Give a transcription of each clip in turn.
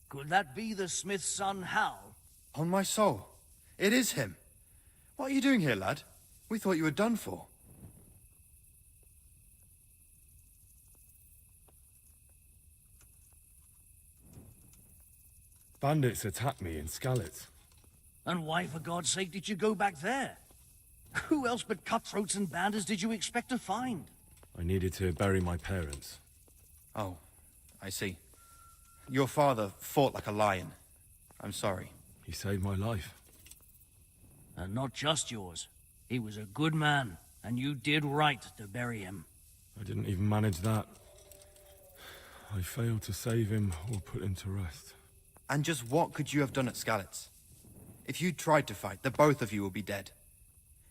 Could that be the smith's son, Hal? On my soul, it is him. What are you doing here, lad? We thought you were done for. Bandits attacked me in Skalitz. And why, for God's sake, did you go back there? Who else but cutthroats and bandits did you expect to find? I needed to bury my parents. Oh, I see. Your father fought like a lion. I'm sorry. He saved my life. And not just yours. He was a good man, and you did right to bury him. I didn't even manage that. I failed to save him or put him to rest. And just what could you have done at Skalitz? If you tried to fight, the both of you will be dead.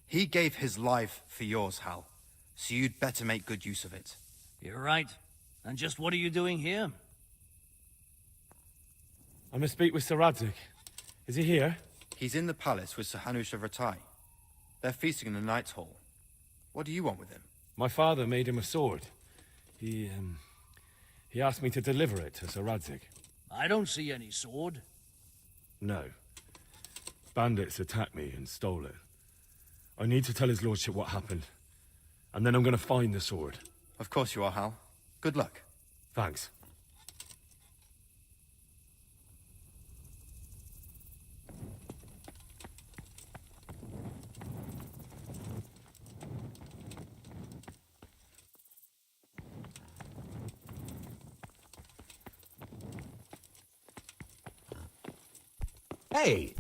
He gave his life for yours, Hal. So you'd better make good use of it. You're right. And just what are you doing here? I must speak with Sir Radzig. Is he here? He's in the palace with Sir Hanush of Rattay. They're feasting in the Knight's Hall. What do you want with him? My father made him a sword. He asked me to deliver it to Sir Radzig. I don't see any sword. No. Bandits attacked me and stole it. I need to tell his lordship what happened. And then I'm gonna find the sword. Of course you are, Hal. Good luck. Thanks. Hey!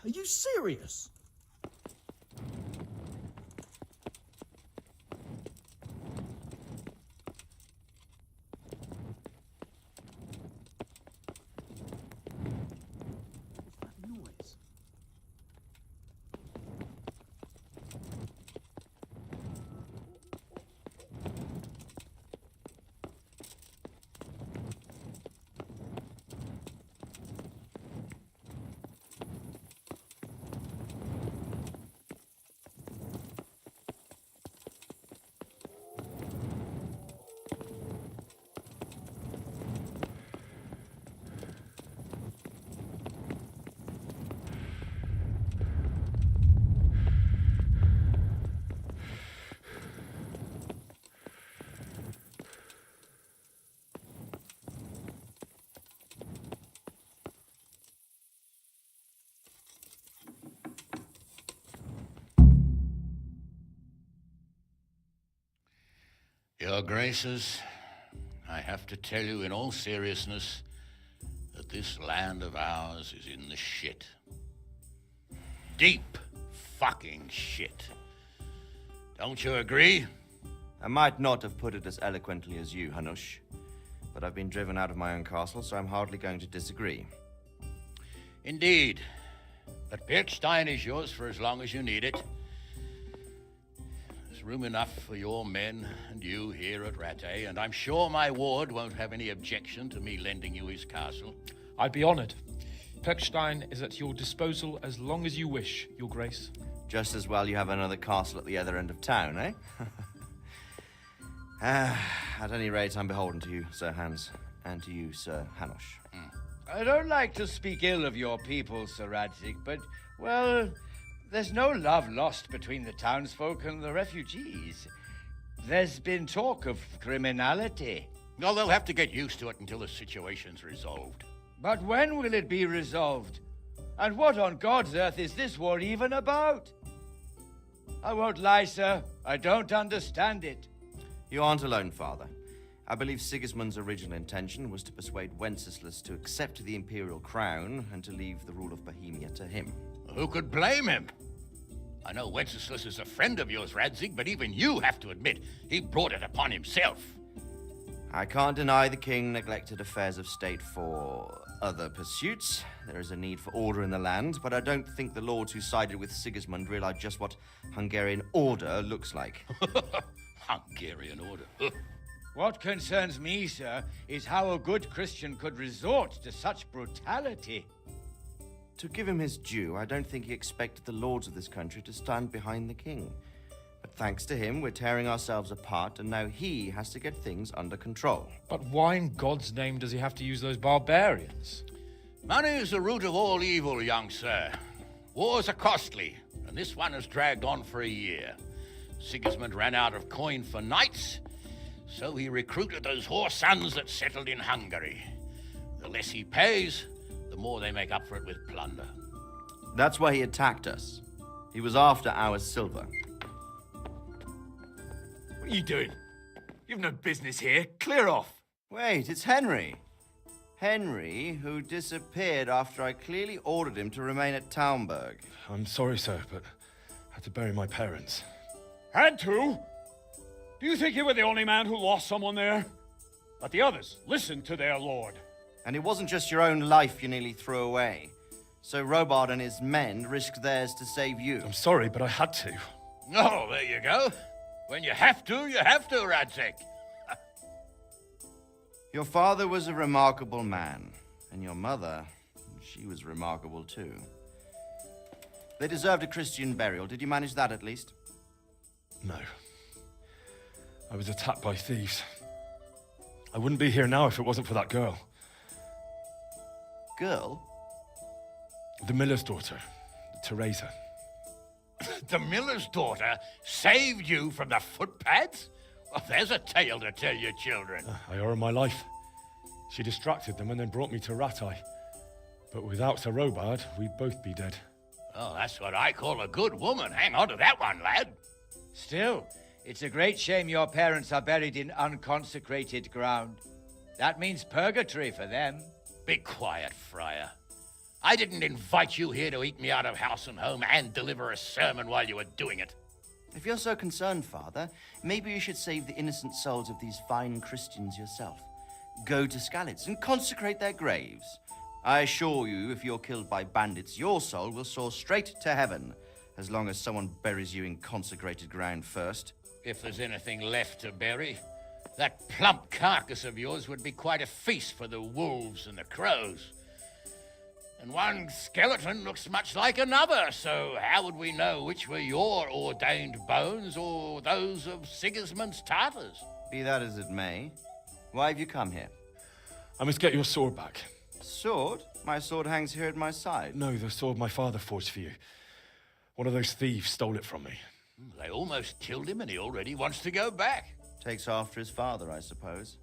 Are you serious? What's that noise? Your Graces, I have to tell you in all seriousness that this land of ours is in the shit. Deep fucking shit. Don't you agree? I might not have put it as eloquently as you, Hanush, but I've been driven out of my own castle, so I'm hardly going to disagree. Indeed. But Birkstein is yours for as long as you need it. There's room enough for your men and you here at Rattay, and I'm sure my ward won't have any objection to me lending you his castle. I'd be honored. Perkstein is at your disposal as long as you wish, Your Grace. Just as well you have another castle at the other end of town, eh? At any rate, I'm beholden to you, Sir Hans, and to you, Sir Hanush. I don't like to speak ill of your people, Sir Radzig, but, well, there's no love lost between the townsfolk and the refugees. There's been talk of criminality. Well, they'll have to get used to it until the situation's resolved. But when will it be resolved? And what on God's earth is this war even about? I won't lie, sir. I don't understand it. You aren't alone, Father. I believe Sigismund's original intention was to persuade Wenceslas to accept the imperial crown and to leave the rule of Bohemia to him. Who could blame him? I know Wenceslas is a friend of yours, Radzig, but even you have to admit he brought it upon himself. I can't deny the king neglected affairs of state for other pursuits. There is a need for order in the land, but I don't think the lords who sided with Sigismund realized just what Hungarian order looks like. Hungarian order. What concerns me, sir, is how a good Christian could resort to such brutality. To give him his due, I don't think he expected the lords of this country to stand behind the king. Thanks to him, we're tearing ourselves apart, and now he has to get things under control. But why in God's name does he have to use those barbarians? Money is the root of all evil, young sir. Wars are costly, and this one has dragged on for a year. Sigismund ran out of coin for knights, so he recruited those whore sons that settled in Hungary. The less he pays, the more they make up for it with plunder. That's why he attacked us. He was after our silver. What are you doing? You've no business here. Clear off. Wait, it's Henry. Henry, who disappeared after I clearly ordered him to remain at Townburg. I'm sorry, sir, but I had to bury my parents. Had to? Do you think you were the only man who lost someone there? But the others listened to their lord. And it wasn't just your own life you nearly threw away. So Robard and his men risked theirs to save you. I'm sorry, but I had to. Oh, there you go. When you have to, Radzig. Your father was a remarkable man, and your mother, she was remarkable too. They deserved a Christian burial. Did you manage that at least? No. I was attacked by thieves. I wouldn't be here now if it wasn't for that girl. Girl? The miller's daughter, Teresa. The miller's daughter saved you from the footpads? Well, there's a tale to tell your children. I owe her my life. She distracted them and then brought me to Rattay. But without Sir Robard, we'd both be dead. Oh, that's what I call a good woman. Hang on to that one, lad. Still, it's a great shame your parents are buried in unconsecrated ground. That means purgatory for them. Be quiet, Friar. I didn't invite you here to eat me out of house and home and deliver a sermon while you were doing it. If you're so concerned, Father, maybe you should save the innocent souls of these fine Christians yourself. Go to Skalitz and consecrate their graves. I assure you, if you're killed by bandits, your soul will soar straight to heaven, as long as someone buries you in consecrated ground first. If there's anything left to bury, that plump carcass of yours would be quite a feast for the wolves and the crows. And one skeleton looks much like another, so how would we know which were your ordained bones or those of Sigismund's Tartars? Be that as it may, why have you come here? I must get your sword back. Sword? My sword hangs here at my side. No, the sword my father forged for you. One of those thieves stole it from me. They almost killed him and he already wants to go back. Takes after his father, I suppose.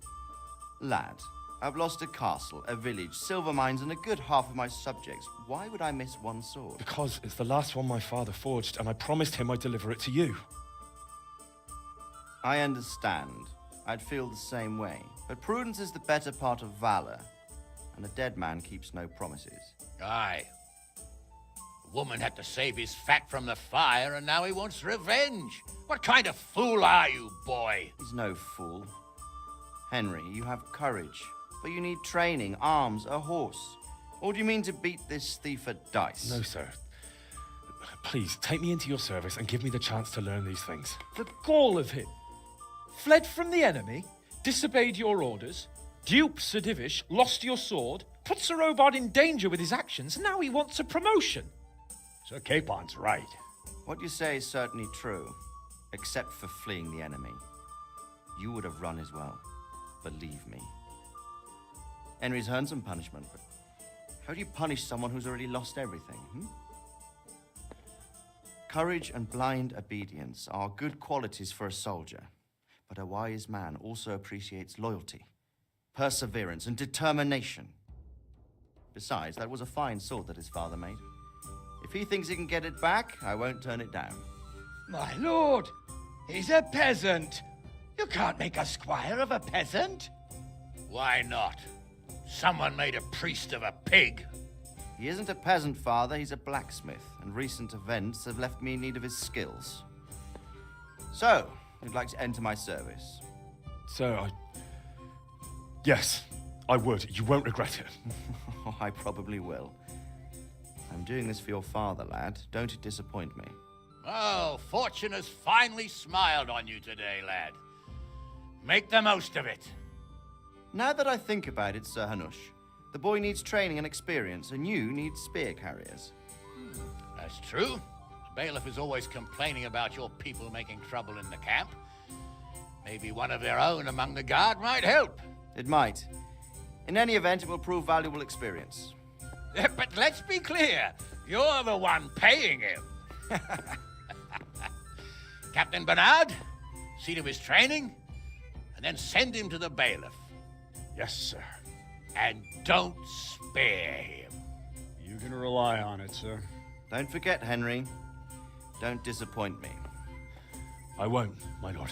Lad, I've lost a castle, a village, silver mines, and a good half of my subjects. Why would I miss one sword? Because it's the last one my father forged, and I promised him I'd deliver it to you. I understand. I'd feel the same way. But prudence is the better part of valor, and a dead man keeps no promises. Aye. The woman had to save his fat from the fire, and now he wants revenge. What kind of fool are you, boy? He's no fool. Henry, you have courage, but you need training, arms, a horse. Or do you mean to beat this thief at dice? No, sir. Please, take me into your service and give me the chance to learn these things. The gall of him. Fled from the enemy, disobeyed your orders, duped Sir Divish, lost your sword, put Sir Robard in danger with his actions, and now he wants a promotion. Sir Capon's right. What you say is certainly true, except for fleeing the enemy. You would have run as well, believe me. Henry's earned some punishment, but how do you punish someone who's already lost everything, Courage and blind obedience are good qualities for a soldier, but a wise man also appreciates loyalty, perseverance, and determination. Besides, that was a fine sword that his father made. If he thinks he can get it back, I won't turn it down. My lord, he's a peasant. You can't make a squire of a peasant. Why not? Someone made a priest of a pig. He isn't a peasant, Father, he's a blacksmith, and recent events have left me in need of his skills. So, you'd like to enter my service? Sir, Yes, I would. You won't regret it. Oh, I probably will. I'm doing this for your father, lad. Don't it disappoint me. Oh, fortune has finally smiled on you today, lad. Make the most of it. Now that I think about it, Sir Hanush, the boy needs training and experience, and you need spear carriers. That's true. Bailiff is always complaining about your people making trouble in the camp. Maybe one of their own among the guard might help. It might. In any event, it will prove valuable experience. But let's be clear, you're the one paying him. Captain Bernard, see to his training, and then send him to the bailiff. Yes, sir. And don't spare him. You can rely on it, sir. Don't forget, Henry. Don't disappoint me. I won't, my lord.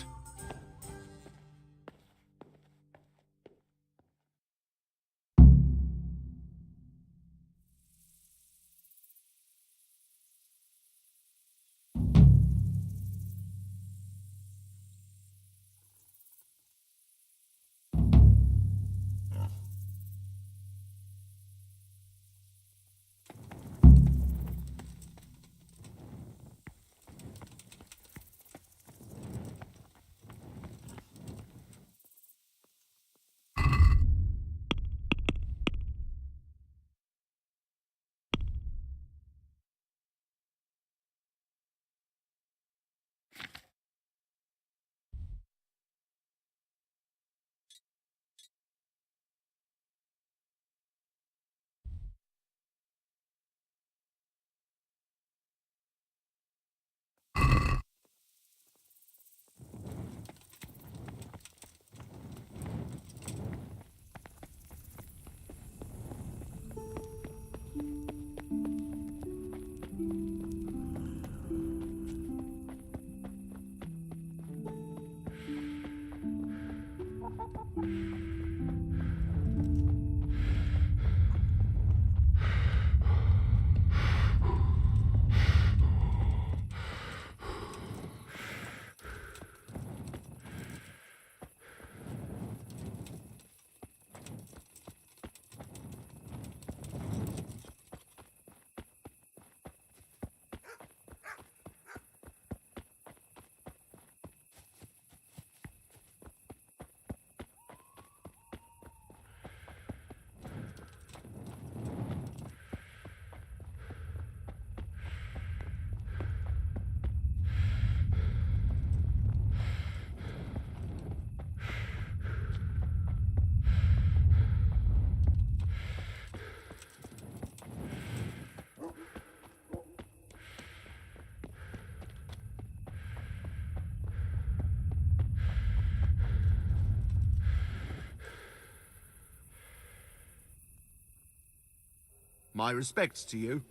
My respects to you.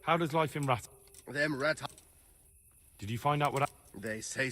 How does life in Rat... Them rat... Did you find out what... They say...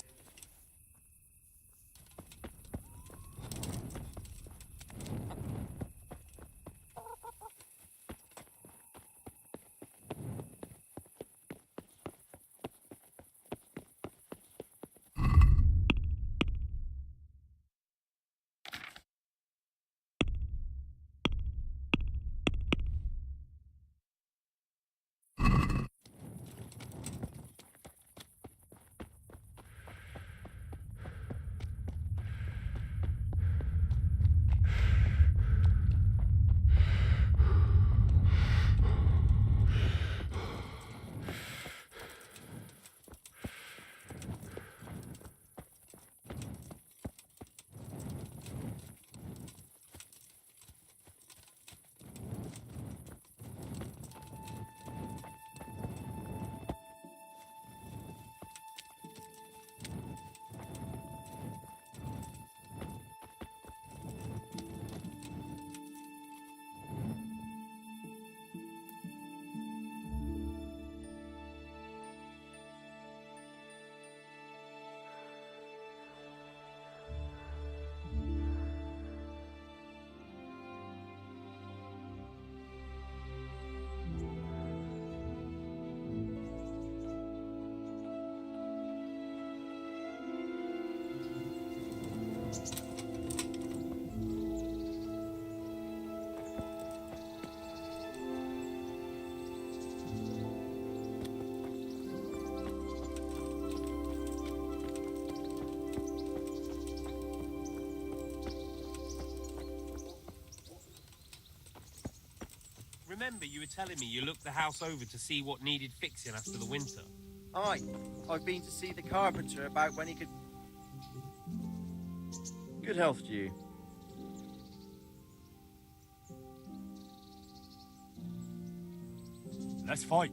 remember you were telling me you looked the house over to see what needed fixing after the winter. Aye, I've been to see the carpenter about when he could... Good health to you. Let's fight.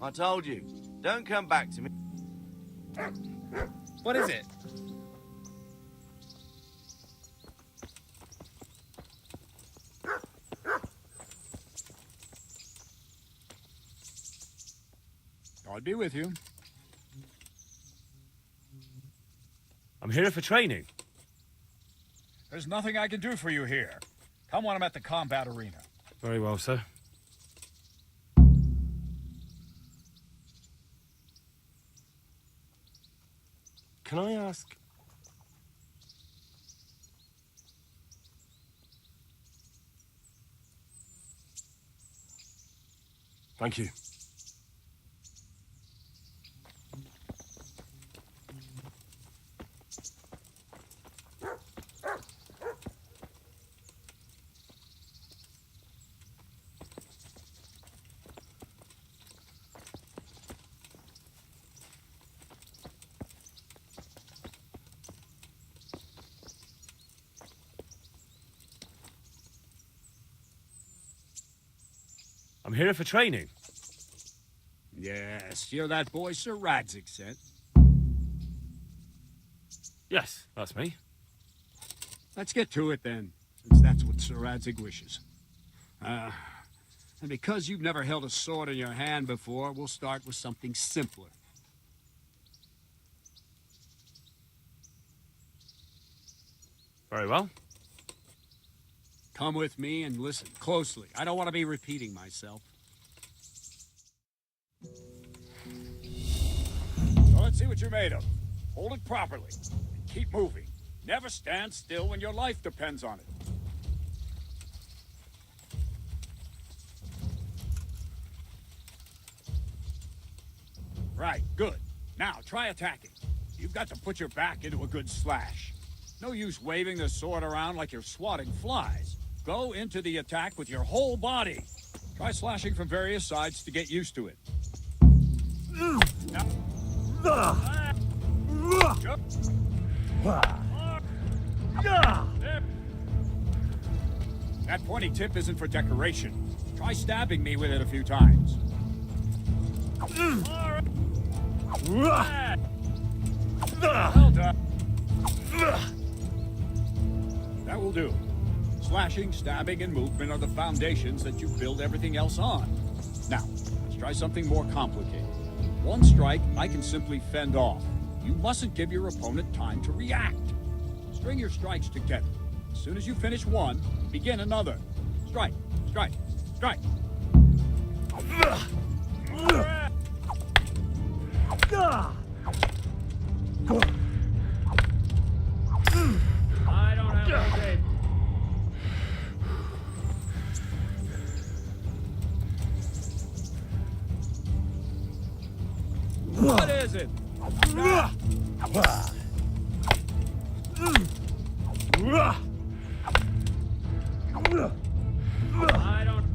I told you, don't come back to me. What is it? I'll be with you. I'm here for training. There's nothing I can do for you here. Come when I'm at the combat arena. Very well, sir. Can I ask... Thank you. I'm here for training. Yes, you're that boy Sir Radzig sent. Yes, that's me. Let's get to it then, since that's what Sir Radzig wishes. And because you've never held a sword in your hand before, we'll start with something simpler. Very well. Come with me and listen closely. I don't want to be repeating myself. So let's see what you're made of. Hold it properly. And keep moving. Never stand still when your life depends on it. Right, good. Now, try attacking. You've got to put your back into a good slash. No use waving the sword around like you're swatting flies. Go into the attack with your whole body. Try slashing from various sides to get used to it. Now, that pointy tip isn't for decoration. Try stabbing me with it a few times. Well done. That will do. Slashing, stabbing, and movement are the foundations that you build everything else on. Now, let's try something more complicated. One strike, I can simply fend off. You mustn't give your opponent time to react. String your strikes together. As soon as you finish one, begin another. Strike, strike, strike. I don't have no tape. What is it? I don't...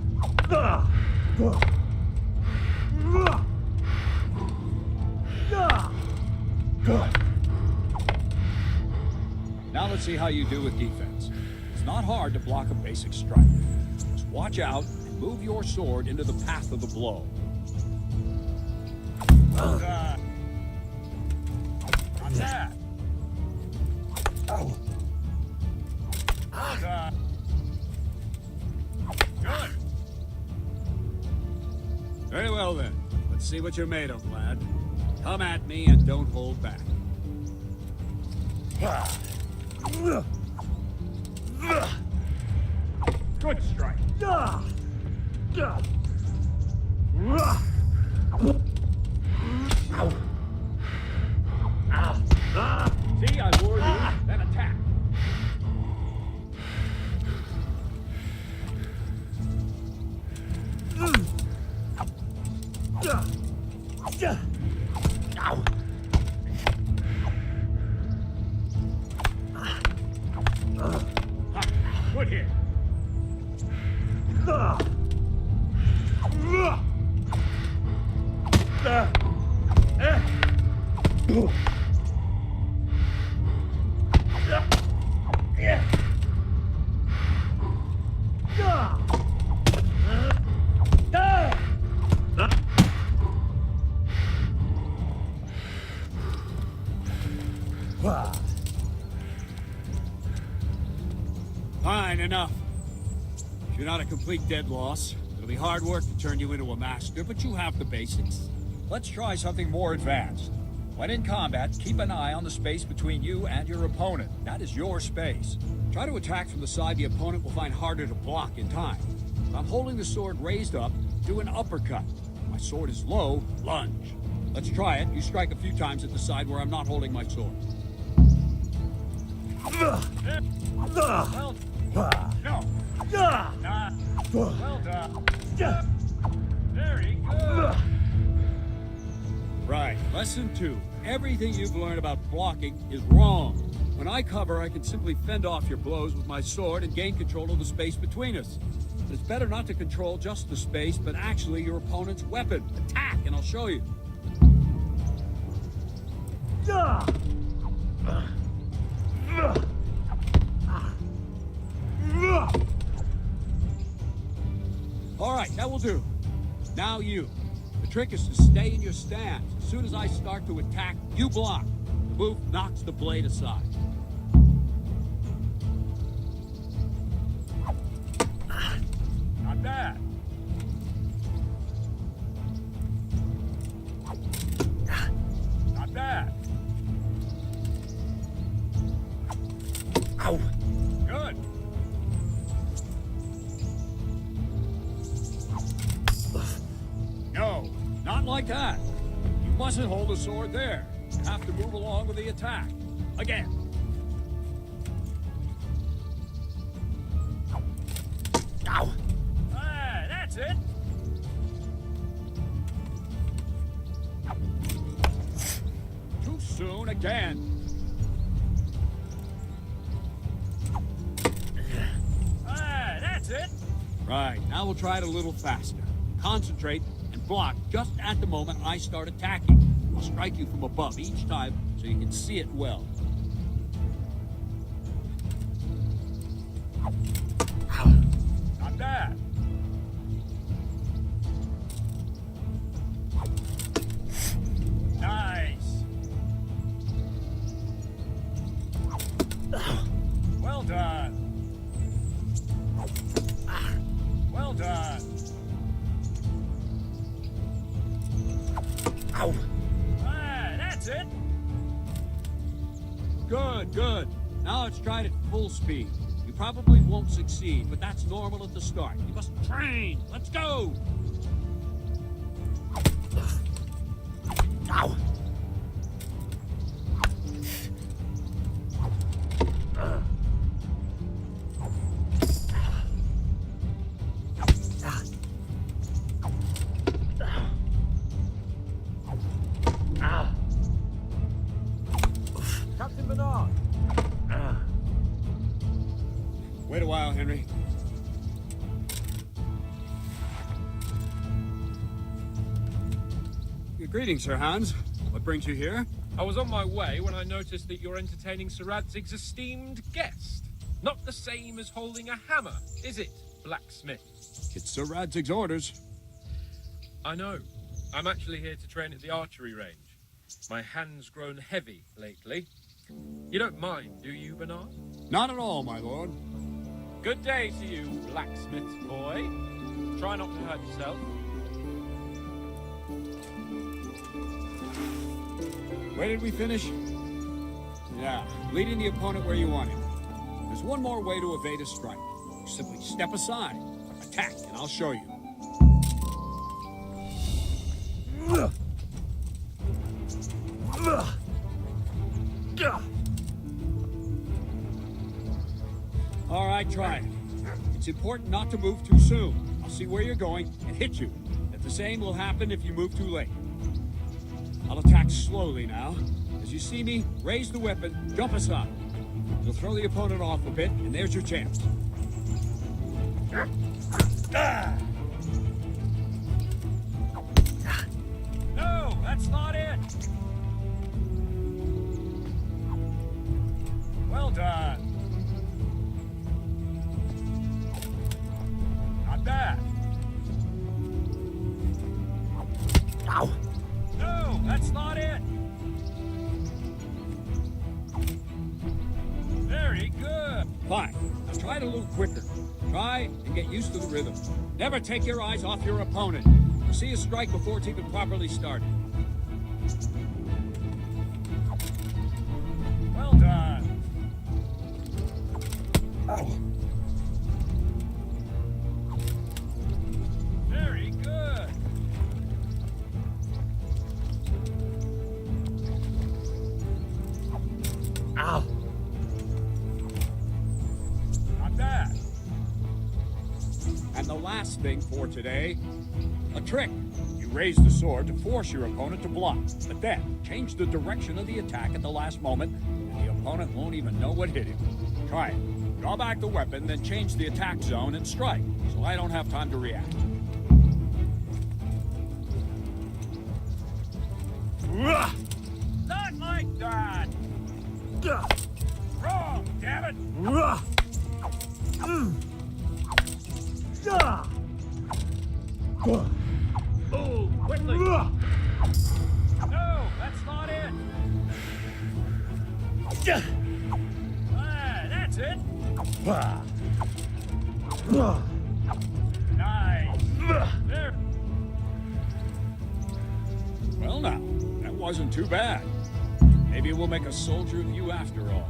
Now let's see how you do with defense. It's not hard to block a basic strike. Just watch out and move your sword into the path of the blow. Well done. Not that. Oh. Well done. Good. Very well then. Let's see what you're made of, lad. Come at me and don't hold back. Good strike. See, I warned you. Then attack. Good hit. Fine, enough. You're not a complete dead loss. It'll be hard work to turn you into a master, but you have the basics. Let's try something more advanced. When in combat, keep an eye on the space between you and your opponent. That is your space. Try to attack from the side the opponent will find harder to block in time. If I'm holding the sword raised up, do an uppercut. If my sword is low, lunge. Let's try it. You strike a few times at the side where I'm not holding my sword. Well, no. Well done. Very good. Right. Lesson 2. Everything you've learned about blocking is wrong. When I cover, I can simply fend off your blows with my sword and gain control of the space between us. But it's better not to control just the space, but actually your opponent's weapon. Attack, and I'll show you. All right, that will do. Now you. The trick is to stay in your stance. As soon as I start to attack, you block. The move knocks the blade aside. Not bad. Not bad. Ow. Good. No, not like that. You mustn't hold the sword there. You have to move along with the attack. Again. Ow. Ah, that's it. Too soon again. Ah, that's it. Right, now we'll try it a little faster. Concentrate and block just at the moment I start attacking. I'll strike you from above each time so you can see it well. Not bad. Nice. Well done. Well done. Ow. Ah, that's it. Good, good. Now let's try it at full speed. You probably won't succeed, but that's normal at the start. You must train. Let's go. Ow. Captain Bernard. Wait a while, Henry. Greetings, Sir Hans. What brings you here? I was on my way when I noticed that you're entertaining Sir Radzig's esteemed guest. Not the same as holding a hammer, is it, blacksmith? It's Sir Radzig's orders. I know. I'm actually here to train at the archery range. My hand's grown heavy lately. You don't mind, do you, Bernard? Not at all, my lord. Good day to you, blacksmith's boy. Try not to hurt yourself. Where did we finish? Yeah, leading the opponent where you want him. There's one more way to evade a strike. You simply step aside, attack, and I'll show you. All right, try it. It's important not to move too soon. I'll see where you're going and hit you. And the same will happen if you move too late. I'll attack slowly now. As you see me, raise the weapon, jump aside. You'll throw the opponent off a bit, and there's your chance. No, that's not it. Well done. Not bad. Ow! No, that's not it. Very good. Fine. Now try it a little quicker. Try and get used to the rhythm. Never take your eyes off your opponent. You see a strike before it's even properly started. Well done. Ow! Very good. Ow! Not bad. And the last thing for today, a trick. You raise the sword to force your opponent to block, but then change the direction of the attack at the last moment, and the opponent won't even know what hit him. Try it. Draw back the weapon, then change the attack zone and strike, so I don't have time to react. Not like that! Wrong, damn it! Oh, quickly! No, that's not it! Ah, that's it! Nice! There! Well now, that wasn't too bad. Maybe we'll make a soldier of you after all.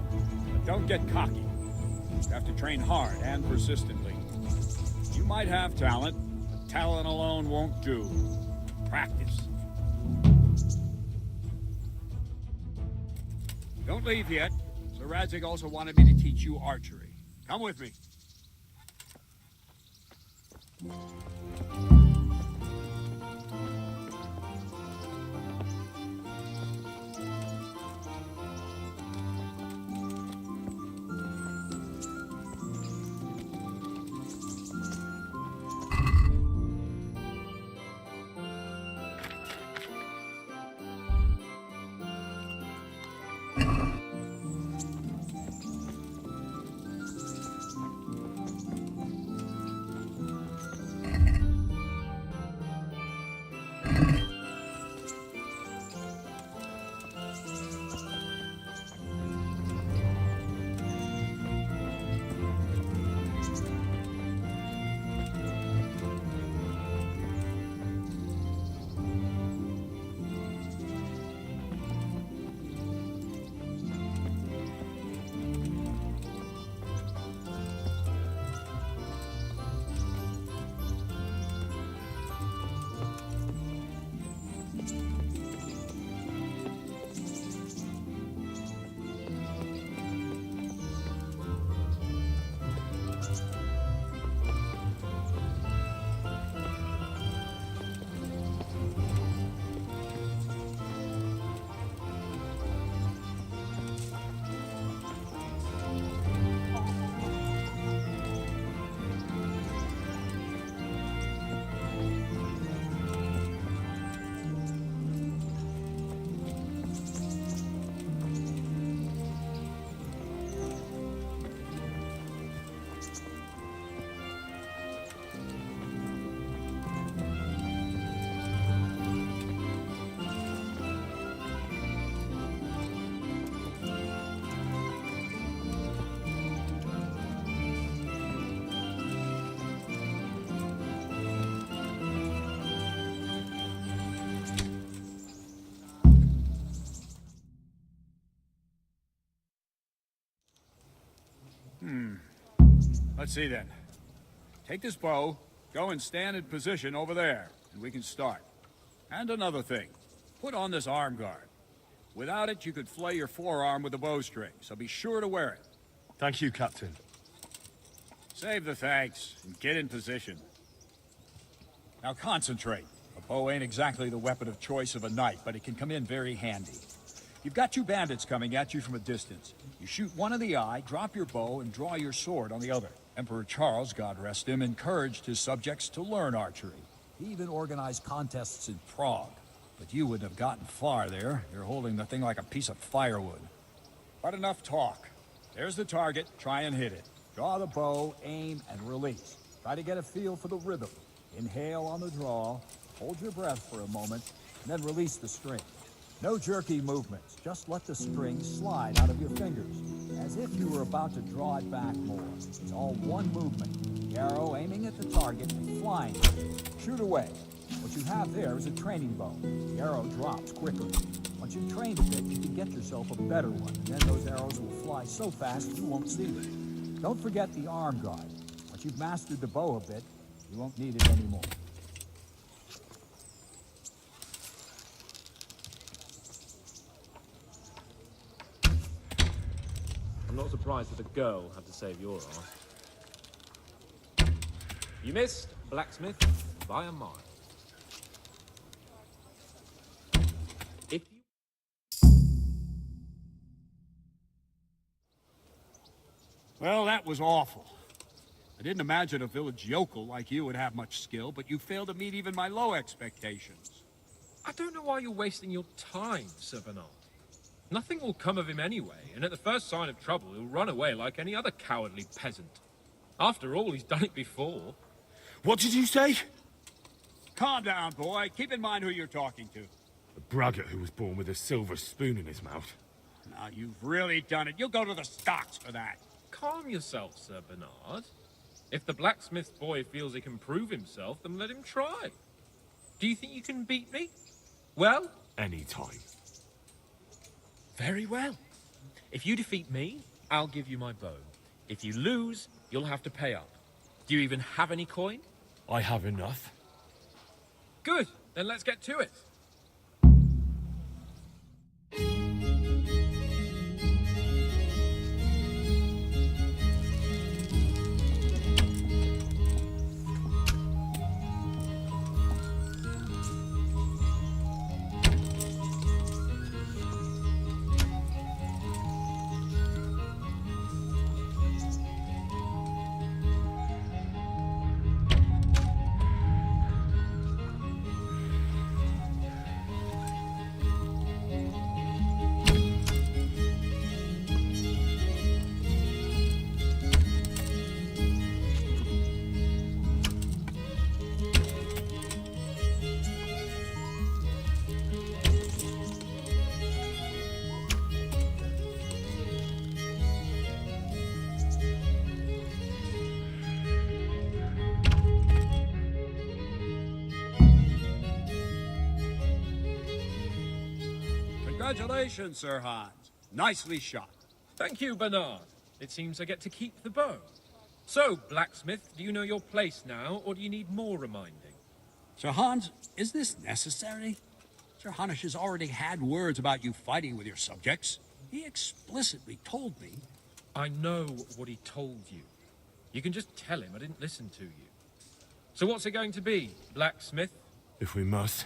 But don't get cocky. You have to train hard and persistently. You might have talent, but talent alone won't do. Practice. Don't leave yet. Sir Radzig also wanted me to teach you archery. Come with me. Let's see then. Take this bow, go and stand in position over there, and we can start. And another thing, put on this arm guard. Without it, you could flay your forearm with a bowstring, so be sure to wear it. Thank you, Captain. Save the thanks, and get in position. Now concentrate. A bow ain't exactly the weapon of choice of a knight, but it can come in very handy. You've got two bandits coming at you from a distance. You shoot one in the eye, drop your bow, and draw your sword on the other. Emperor Charles, God rest him, encouraged his subjects to learn archery. He even organized contests in Prague. But you wouldn't have gotten far there. You're holding the thing like a piece of firewood. But enough talk. There's the target. Try and hit it. Draw the bow, aim, and release. Try to get a feel for the rhythm. Inhale on the draw, hold your breath for a moment, and then release the string. No jerky movements. Just let the string slide out of your fingers, as if you were about to draw it back more. It's all one movement. The arrow aiming at the target and flying. Shoot away. What you have there is a training bow. The arrow drops quickly. Once you've trained a bit, you can get yourself a better one. And then those arrows will fly so fast you won't see them. Don't forget the arm guard. Once you've mastered the bow a bit, you won't need it anymore. I'm not surprised that a girl had to save your ass. You missed, blacksmith, by a mile. If you... Well, that was awful. I didn't imagine a village yokel like you would have much skill, but you failed to meet even my low expectations. I don't know why you're wasting your time, Sir Bernard. Nothing will come of him anyway, and at the first sign of trouble, he'll run away like any other cowardly peasant. After all, he's done it before. What did you say? Calm down, boy. Keep in mind who you're talking to. A braggart who was born with a silver spoon in his mouth. Now, you've really done it. You'll go to the stocks for that. Calm yourself, Sir Bernard. If the blacksmith boy feels he can prove himself, then let him try. Do you think you can beat me? Well? Any time. Very well. If you defeat me, I'll give you my bow. If you lose, you'll have to pay up. Do you even have any coin? I have enough. Good. Then let's get to it. Congratulations, Sir Hans. Nicely shot. Thank you, Bernard. It seems I get to keep the bow. So, blacksmith, do you know your place now, or do you need more reminding? Sir Hans, is this necessary? Sir Hanush has already had words about you fighting with your subjects. He explicitly told me. I know what he told you. You can just tell him I didn't listen to you. So what's it going to be, blacksmith? If we must.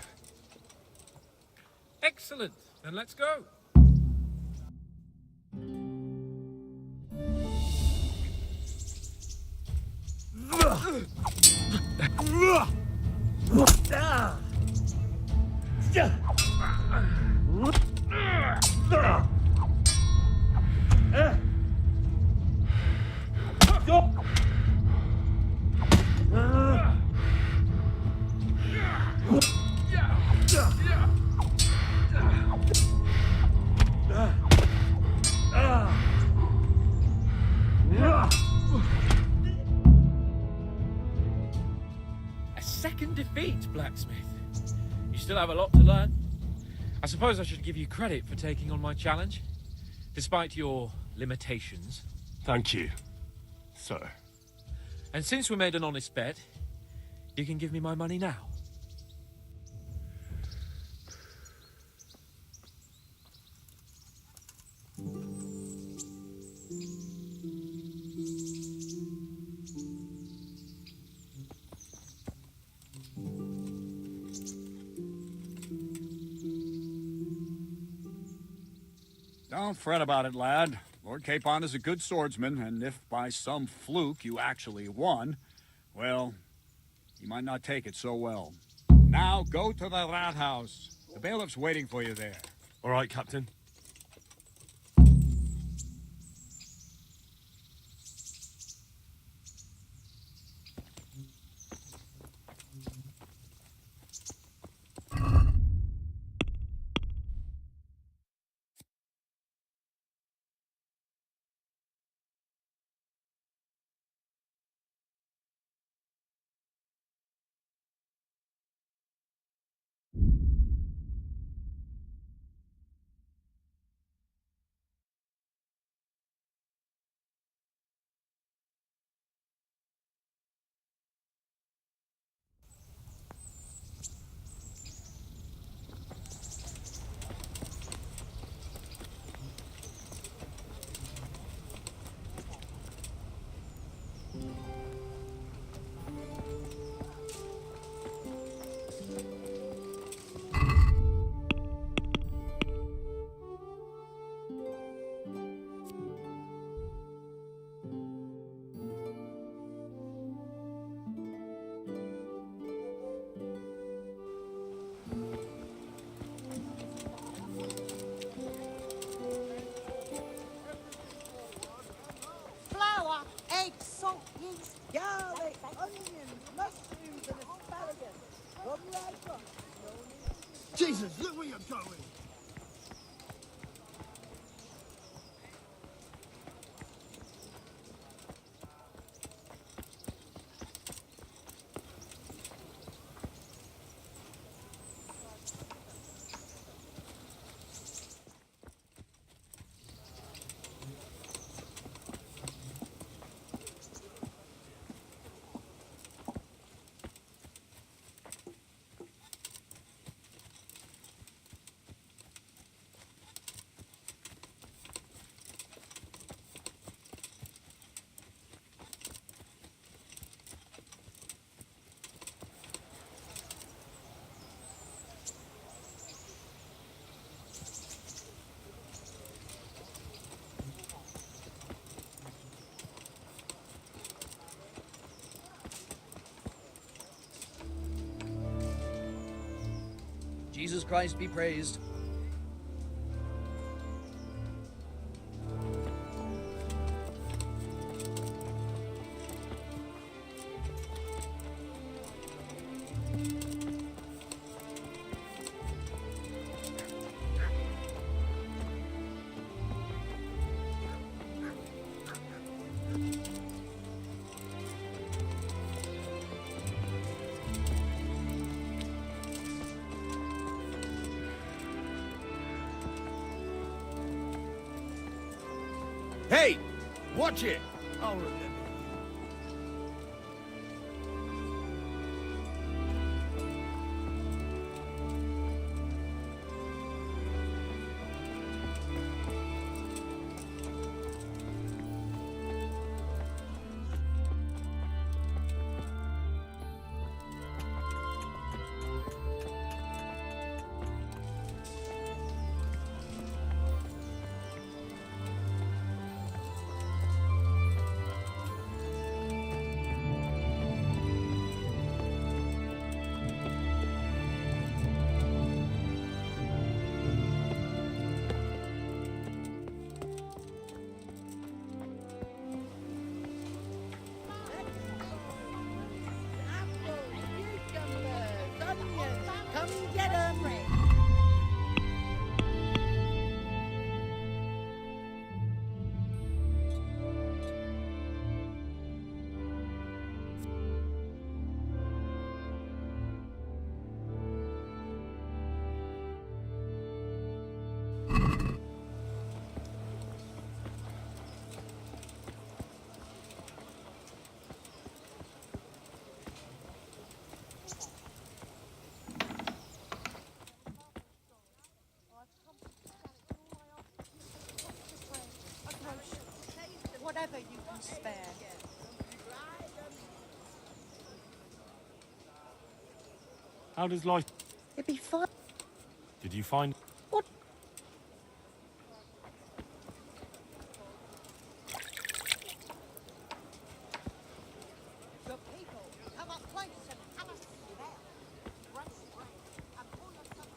Excellent. Then let's go. A second defeat, blacksmith. You still have a lot to learn. I suppose I should give you credit for taking on my challenge, despite your limitations. Thank you, sir. And since we made an honest bet, you can give me my money now. Don't fret about it, lad. Lord Capon is a good swordsman, and if by some fluke you actually won, well, he might not take it so well. Now go to the rat house. The bailiff's waiting for you there. All right, Captain. Jesus, look where you're going! Jesus Christ be praised. Hey! Watch it! I'll remember. Come get 'em! Whatever you can spare. How does life... It'd be fine. Did you find... What? The people come up close and have a smell. And pull yourself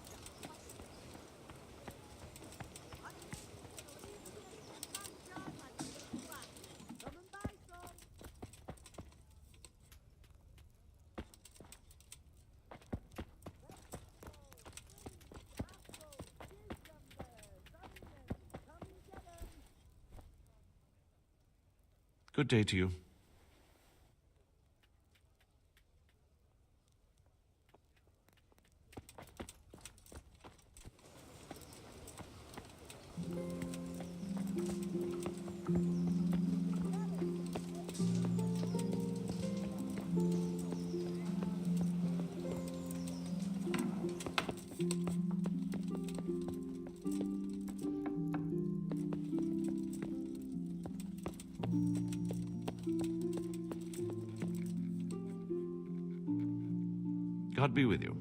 Good day to you. God be with you.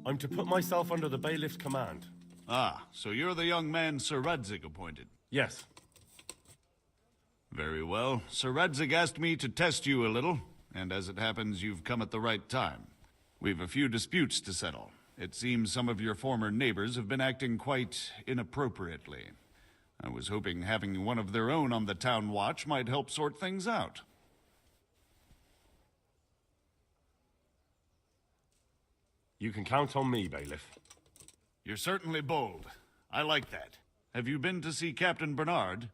I'm to put myself under the bailiff's command. Ah, so you're the young man Sir Radzig appointed. Yes. Very well. Sir Radzig asked me to test you a little, and as it happens, you've come at the right time. We've a few disputes to settle. It seems some of your former neighbors have been acting quite inappropriately. I was hoping having one of their own on the town watch might help sort things out. You can count on me, Bailiff. You're certainly bold. I like that. Have you been to see Captain Bernard?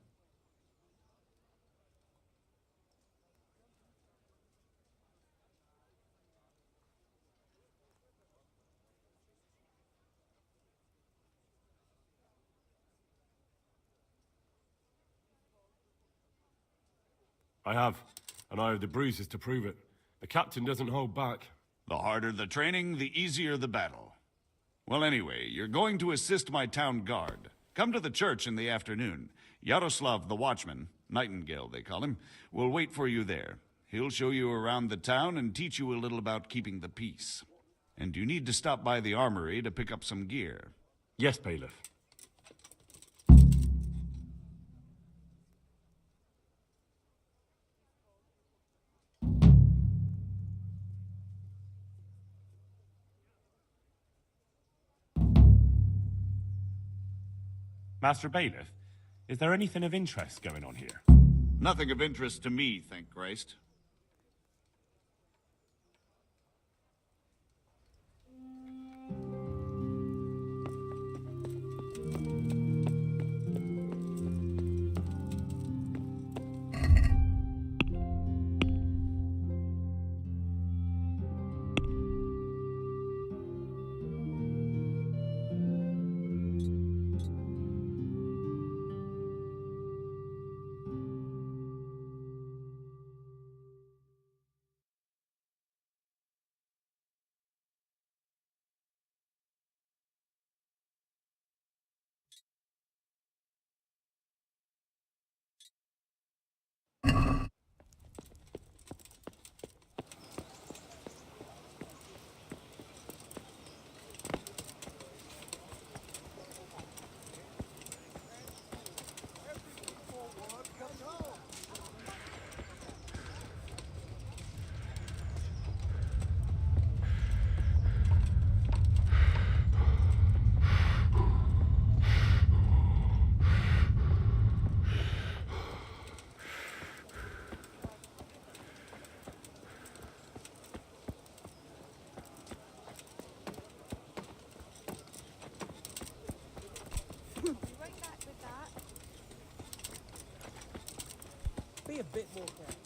I have, and I have the bruises to prove it. The captain doesn't hold back. The harder the training, the easier the battle. Well, anyway, you're going to assist my town guard. Come to the church in the afternoon. Yaroslav the watchman, Nightingale they call him, will wait for you there. He'll show you around the town and teach you a little about keeping the peace. And you need to stop by the armory to pick up some gear. Yes, Bailiff. Master Bailiff, is there anything of interest going on here? Nothing of interest to me, thank Christ. Be a bit more careful.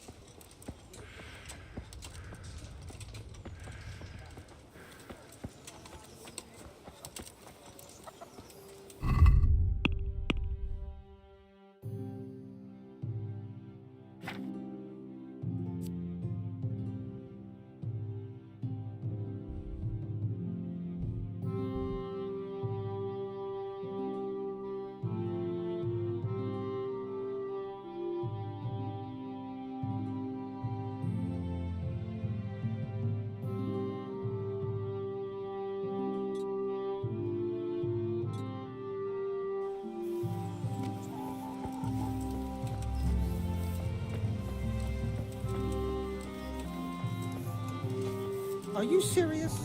Are you serious?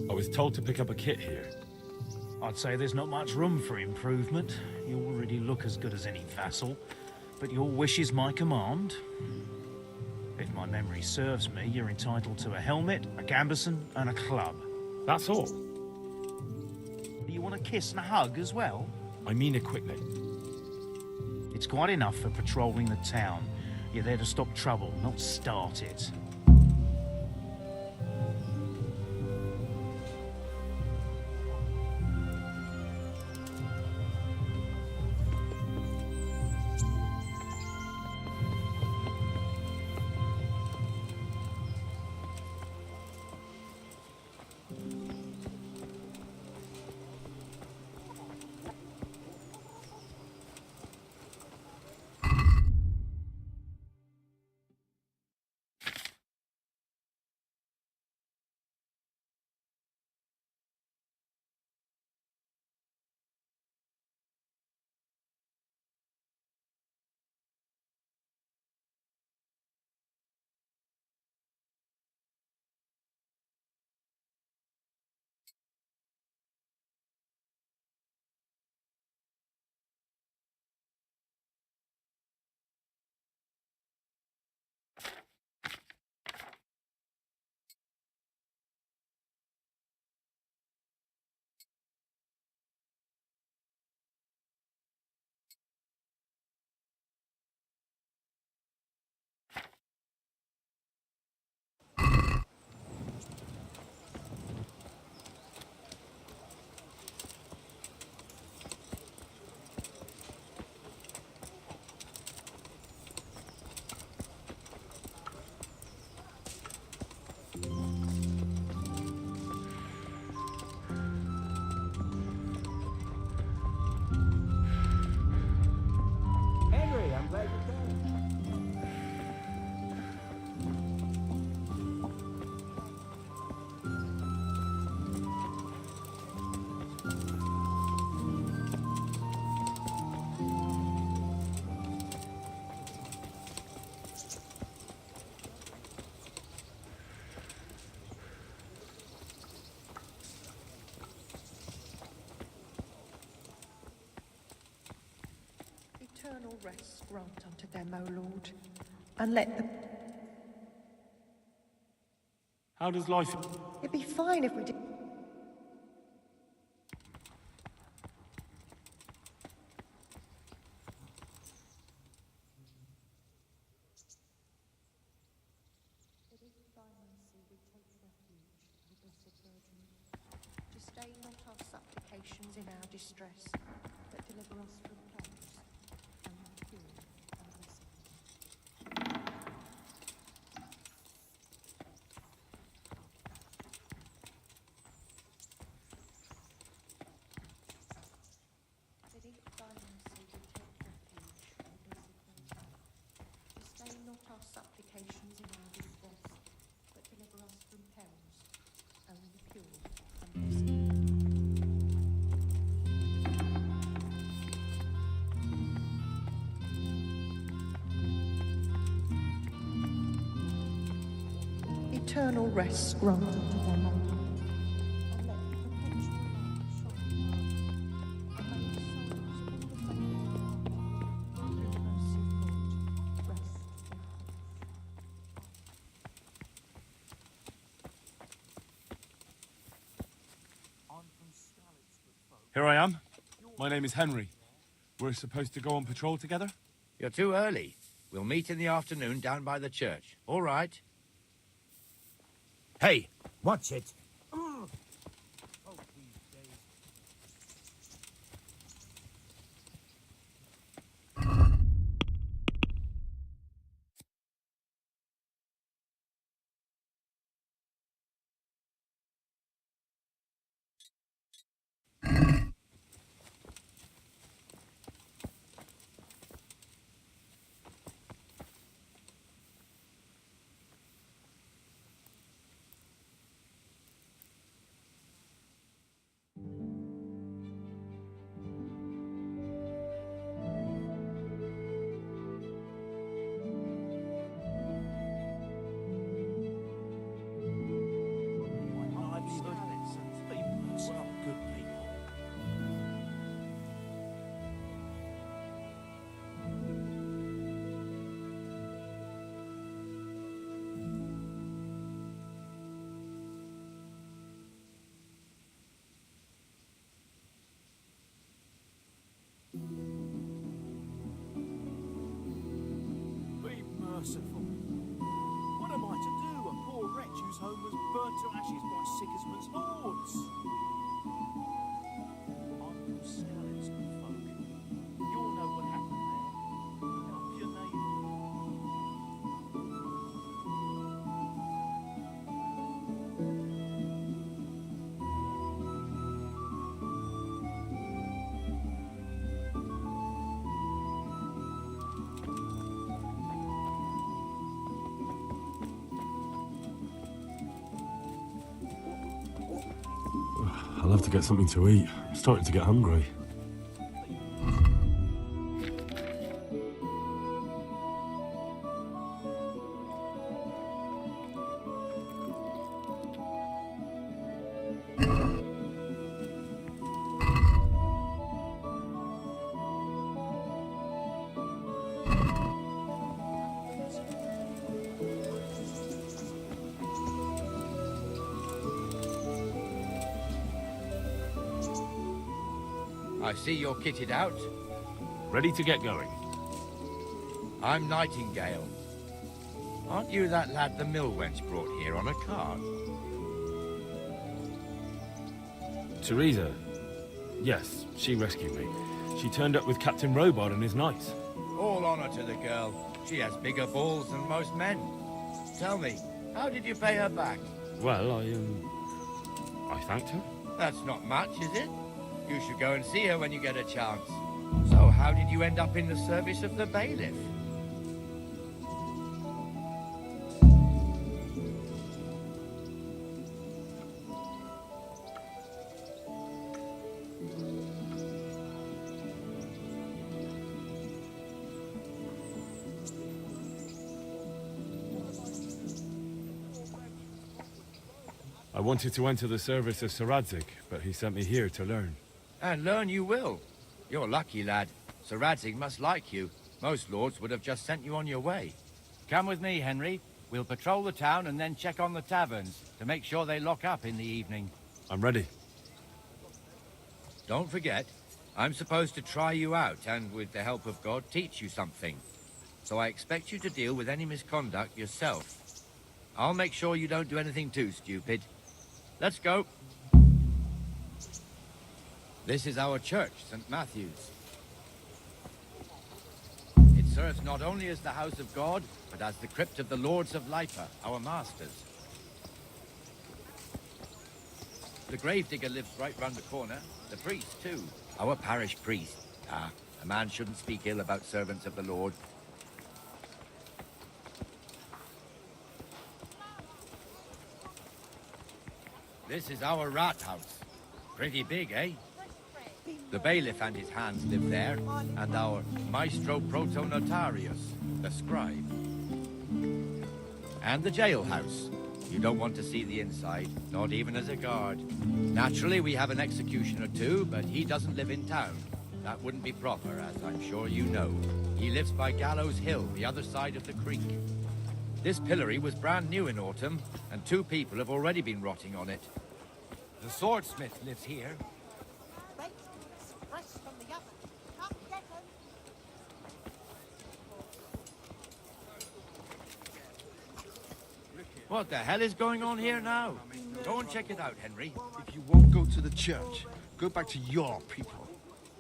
I was told to pick up a kit here. I'd say there's not much room for improvement. You already look as good as any vassal, but your wish is my command. If my memory serves me, you're entitled to a helmet, a gambeson, and a club. That's all. You want a kiss and a hug as well? I mean equipment. It's quite enough for patrolling the town. You're there to stop trouble, not start it. Eternal rest grant unto them, O Lord, and let them... How does life... It'd be fine if we did... Disdain not our supplications in our distress, but deliver us from perils, and pure and blessed. Beneath thy mercy we take refuge, O blessed Virgin. Disdain not our supplications in our distress, but deliver us from perils, only pure and blessed. Eternal rest grant unto them, O Lord, and let the perpetual light shine upon them. And may the souls of all the faithful, through the mercy of God, rest in peace. Here I am. My name is Henry. We're supposed to go on patrol together? You're too early. We'll meet in the afternoon down by the church. All right? Hey, watch it. Be merciful. What am I to do? A poor wretch whose home was burnt to ashes by Sigismund's hordes. I'm from Skalitz, good folk. You all know what happened there. Help your neighbour. I'll have to get something to eat. I'm starting to get hungry. I see you're kitted out. Ready to get going. I'm Nightingale. Aren't you that lad the mill wench brought here on a cart? Teresa? Yes, she rescued me. She turned up with Captain Robard and his knights. All honor to the girl. She has bigger balls than most men. Tell me, how did you pay her back? Well, I thanked her. That's not much, is it? You should go and see her when you get a chance. So how did you end up in the service of the bailiff? I wanted to enter the service of Sir Radzig, but he sent me here to learn. And learn you will. You're lucky, lad. Sir Radzig must like you. Most lords would have just sent you on your way. Come with me, Henry. We'll patrol the town and then check on the taverns to make sure they lock up in the evening. I'm ready. Don't forget, I'm supposed to try you out and, with the help of God, teach you something. So I expect you to deal with any misconduct yourself. I'll make sure you don't do anything too stupid. Let's go. This is our church, St. Matthew's. It serves not only as the house of God, but as the crypt of the Lords of Lipa, our masters. The gravedigger lives right round the corner. The priest, too. Our parish priest. Ah, a man shouldn't speak ill about servants of the Lord. This is our rat house. Pretty big, eh? The bailiff and his hands live there, and our maestro protonotarius, the scribe. And the jailhouse. You don't want to see the inside, not even as a guard. Naturally, we have an executioner too, but he doesn't live in town. That wouldn't be proper, as I'm sure you know. He lives by Gallows Hill, the other side of the creek. This pillory was brand new in autumn, and 2 people have already been rotting on it. The swordsmith lives here. Fresh from the oven. Come get 'em. What the hell is going on here now? Go and check it out, Henry. If you won't go to the church, go back to your people.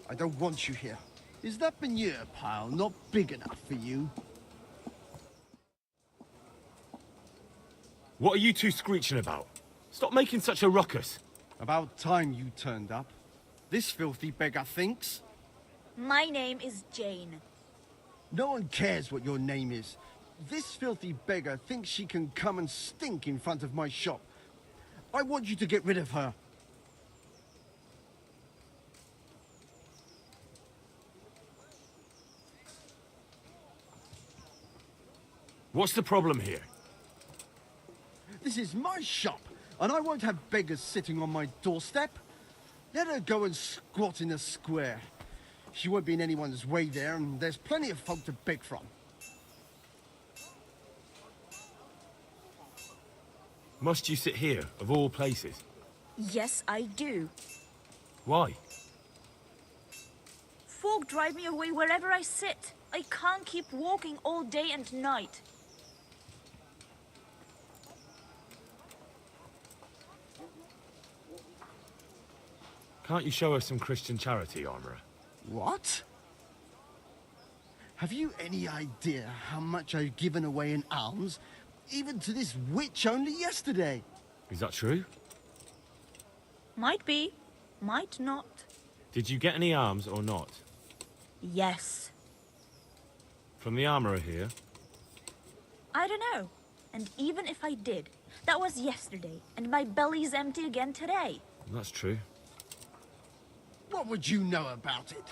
I don't want you here. Is that manure pile not big enough for you? What are you two screeching about? Stop making such a ruckus. About time you turned up. This filthy beggar thinks. My name is Jane. No one cares what your name is. This filthy beggar thinks she can come and stink in front of my shop. I want you to get rid of her. What's the problem here? This is my shop, and I won't have beggars sitting on my doorstep. Let her go and squat in a square. She won't be in anyone's way there, and there's plenty of folk to beg from. Must you sit here, of all places? Yes, I do. Why? Folk drive me away wherever I sit. I can't keep walking all day and night. Can't you show us some Christian charity, Armourer? What? Have you any idea how much I've given away in alms, even to this witch only yesterday? Is that true? Might be, might not. Did you get any alms or not? Yes. From the Armourer here? I don't know. And even if I did, that was yesterday, and my belly's empty again today. That's true. What would you know about it?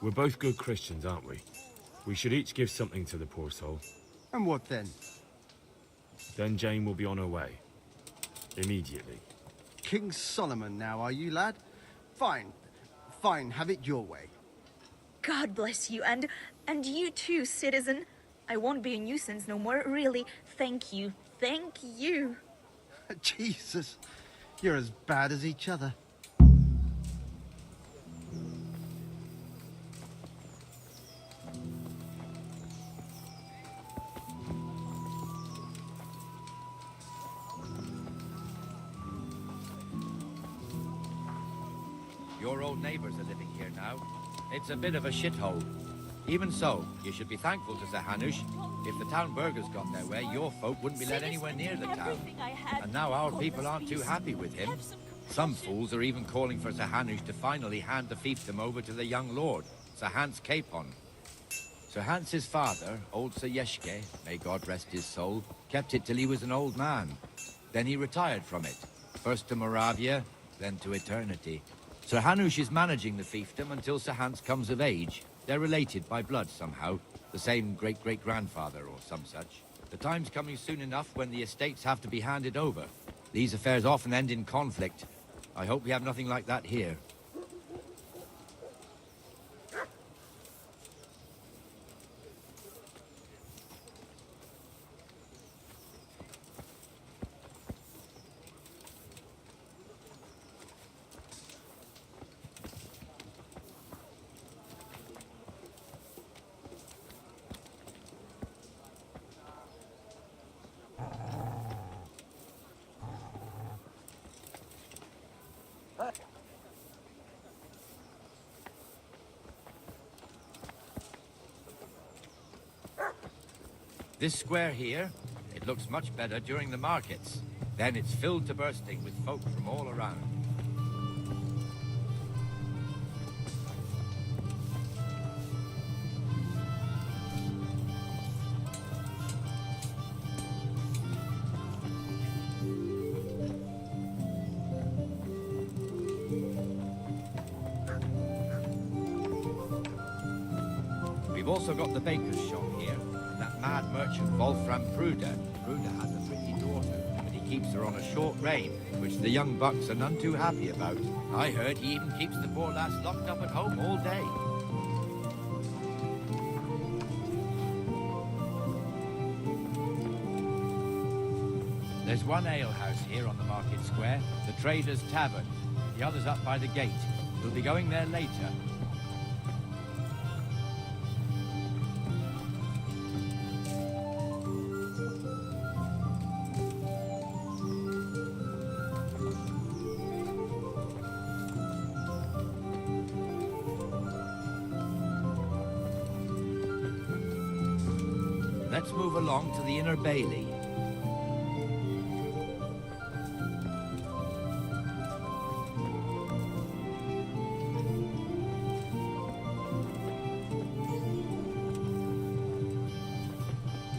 We're both good Christians, aren't we? We should each give something to the poor soul. And what then? Then Jane will be on her way. Immediately. King Solomon now, are you, lad? Fine. Fine, have it your way. God bless you, and you too, citizen. I won't be a nuisance no more, really. Thank you. Thank you. Jesus, you're as bad as each other. Your old neighbors are living here now. It's a bit of a shithole. Even so, you should be thankful to Sir Hanush. If the town burghers got their way, your folk wouldn't be let anywhere near the town. And now our people aren't too happy with him. Some fools are even calling for Sir Hanush to finally hand the fiefdom over to the young lord, Sir Hans Capon. Sir Hans's father, old Sir Yeshke, may God rest his soul, kept it till he was an old man. Then he retired from it, first to Moravia, then to eternity. Sir Hanush is managing the fiefdom until Sir Hans comes of age. They're related by blood somehow. The same great-great-grandfather or some such. The time's coming soon enough when the estates have to be handed over. These affairs often end in conflict. I hope we have nothing like that here. This square here, it looks much better during the markets. Then it's filled to bursting with folk from all around. We've also got the baker's shop here. That mad merchant, Wolfram Bruder. Bruder has a pretty daughter, but he keeps her on a short rein, which the young bucks are none too happy about. I heard he even keeps the poor lass locked up at home all day. There's one alehouse here on the market square, the Trader's Tavern. The other's up by the gate. We'll be going there later. Let's move along to the Inner Bailey.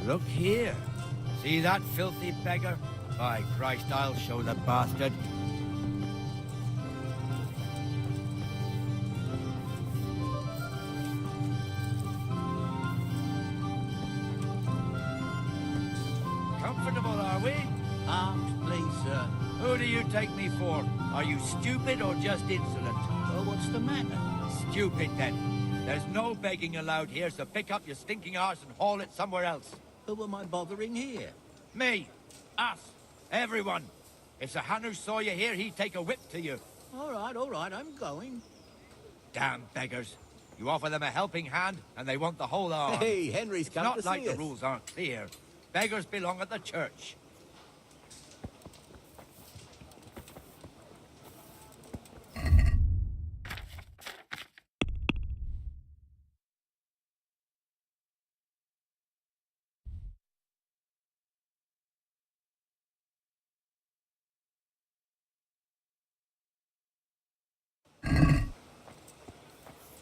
Look here. See that filthy beggar? By Christ, I'll show the bastard. Comfortable, are we? Arms, please, sir. Who do you take me for? Are you stupid or just insolent? Well, what's the matter? Stupid, then. There's no begging allowed here, so pick up your stinking arse and haul it somewhere else. Who am I bothering here? Me. Us. Everyone. If Sir Hanush saw you here, he'd take a whip to you. All right, I'm going. Damn beggars. You offer them a helping hand, and they want the whole arm. Hey, Henry's come to It's not like see the us. rules aren't clear. Beggars belong at the church.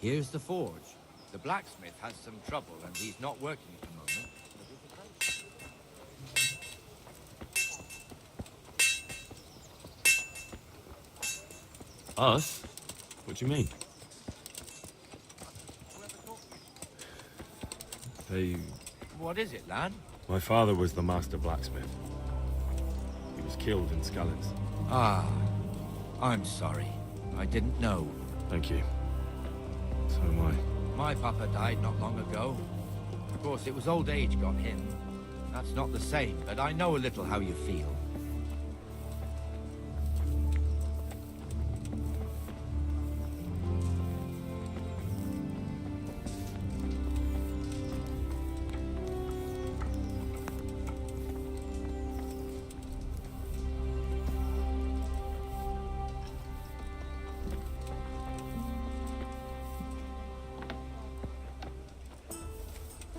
Here's the forge. The blacksmith has some trouble, and he's not working at the moment. Us? What do you mean? They... What is it, lad? My father was the master blacksmith. He was killed in Skalitz. Ah, I'm sorry. I didn't know. Thank you. So am I. My papa died not long ago. Of course, it was old age got him. That's not the same, but I know a little how you feel.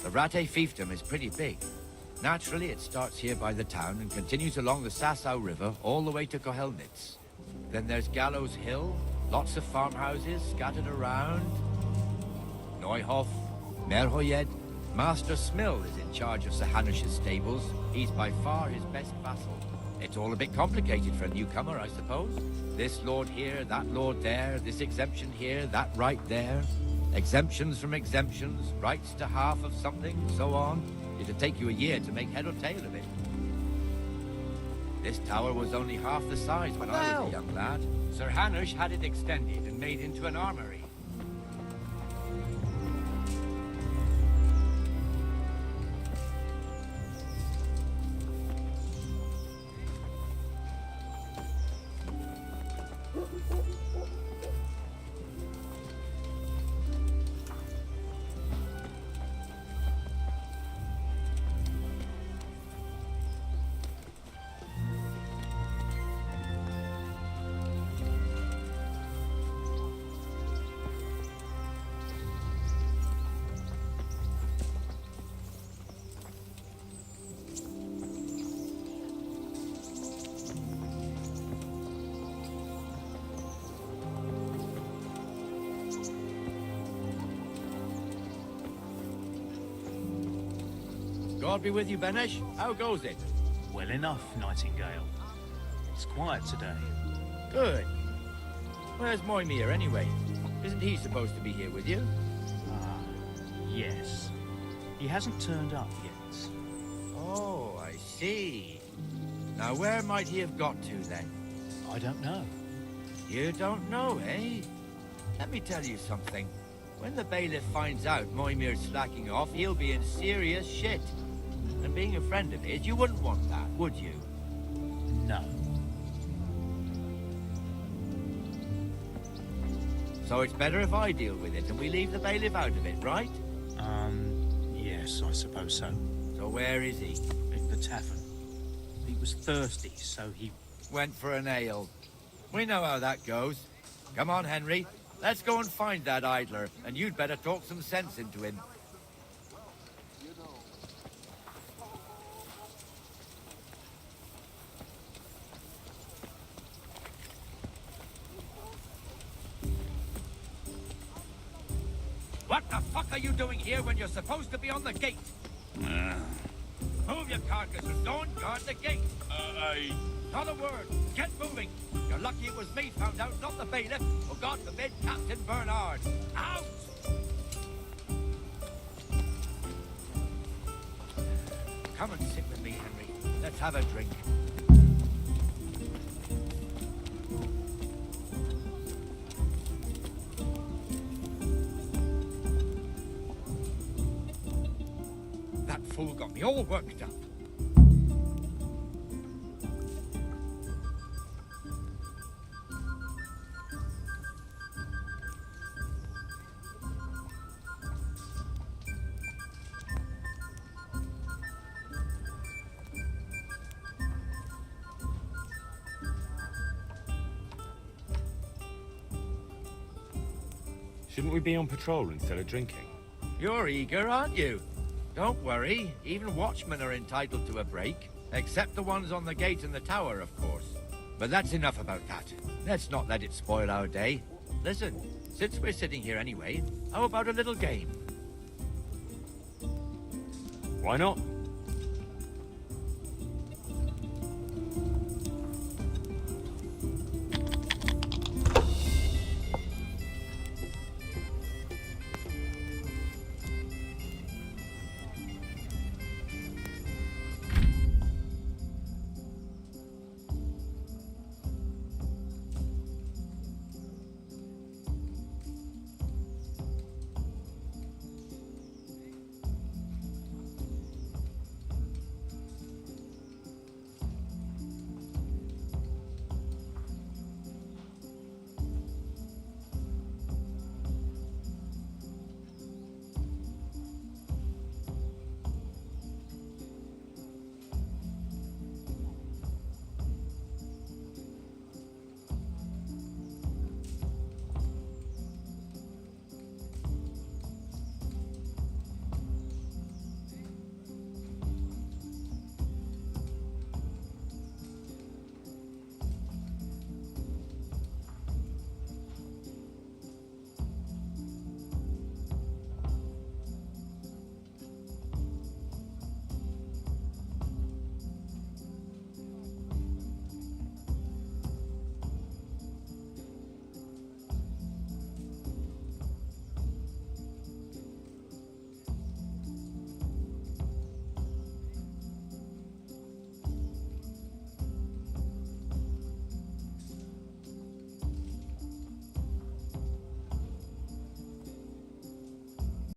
The Rate fiefdom is pretty big. Naturally, it starts here by the town and continues along the Sasau River all the way to Kohelnitz. Then there's Gallows Hill, lots of farmhouses scattered around. Neuhof, Merhoyed. Master Smill is in charge of Sir Hanush's stables. He's by far his best vassal. It's all a bit complicated for a newcomer, I suppose. This lord here, that lord there, this exemption here, that right there. Exemptions from exemptions, rights to half of something, so on. It'd take you a year to make head or tail of it. This tower was only half the size when I was a young lad. Sir Hanush had it extended and made into an armory. God be with you, Benesh. How goes it? Well enough, Nightingale. It's quiet today. Good. Where's Moimir, anyway? Isn't he supposed to be here with you? Yes. He hasn't turned up yet. Oh, I see. Now, where might he have got to, then? I don't know. You don't know, eh? Let me tell you something. When the bailiff finds out Moimir's slacking off, he'll be in serious shit. And being a friend of his, you wouldn't want that, would you? No. So it's better if I deal with it and we leave the bailiff out of it, right? Yes, I suppose so. So where is he? At the tavern. He was thirsty, so he... Went for an ale. We know how that goes. Come on, Henry. Let's go and find that idler, and you'd better talk some sense into him. What the fuck are you doing here when you're supposed to be on the gate? Move your carcasses. Don't guard the gate. Not a word. Get moving. You're lucky it was me found out, not the bailiff. Or God forbid, Captain Bernard. Out! Come and sit with me, Henry. Let's have a drink. That fool got me all worked up. Shouldn't we be on patrol instead of drinking? You're eager, aren't you? Don't worry, even watchmen are entitled to a break. Except the ones on the gate and the tower, of course. But that's enough about that. Let's not let it spoil our day. Listen, since we're sitting here anyway, how about a little game? Why not?